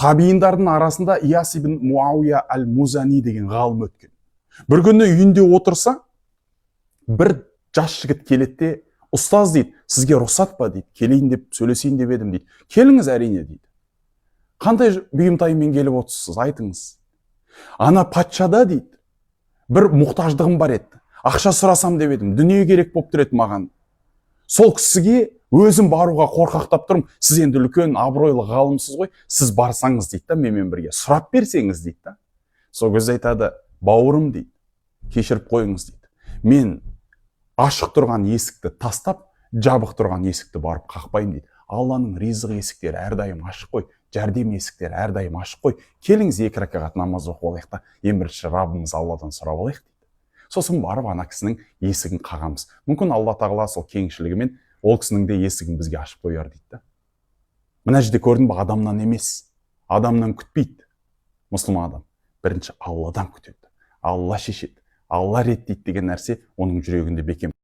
табииндардың арасында Ияс ибн Муауия әл-Музани деген ғалым өткен. Бір күні үйінде отырса, бір жас жігіт келеді де, ұстаз дейді, сізге рұқсат па дейді, келейін деп сөйлесейін деп едім дейді. Келіңіз әрине дейді. Қандай бұйымтаймен келіп отырсыз, айтыңыз. Ана патшада дейді, бір мұқтаждығым бар еді. Ақша сұрасам деп едім, дүние керек болып тұр еді маған. Сол кісіге өзім баруға қорқақтап тұрмын. Сіз енді үлкен абыройлы ғалымсыз ғой, сіз барсаңыз дейді да, менімен бірге сұрап берсеңіз дейді да. Сол кезде айтады, бауырым дейді, кешіріп қойыңыз дейді. Мен ашық тұрған есікті тастап, жабық тұрған есікті барып қақпаймын дейді. Алланың ризық есіктері әрдайым ашық қой, жәрдем есіктері әрдайым ашық қой. Келіңіз 2 ракағат намаз оқып алайық та, ең бірінші Раббымыз Алладан сұрап алайық дейді. Сосын барып ана кісінің есігін қағамыз. Мүмкін Алла тағала сол кеңшілігімен ол кісінің де есігін бізге ашып қояр дейді. Мына жерде көрдің бе, адамнан емес, адамнан күтпейді. Мұсылман адам бірінші Алладан күтеді. Алла шешеді, Алла реттейді деген нәрсе оның жүрегінде бекем.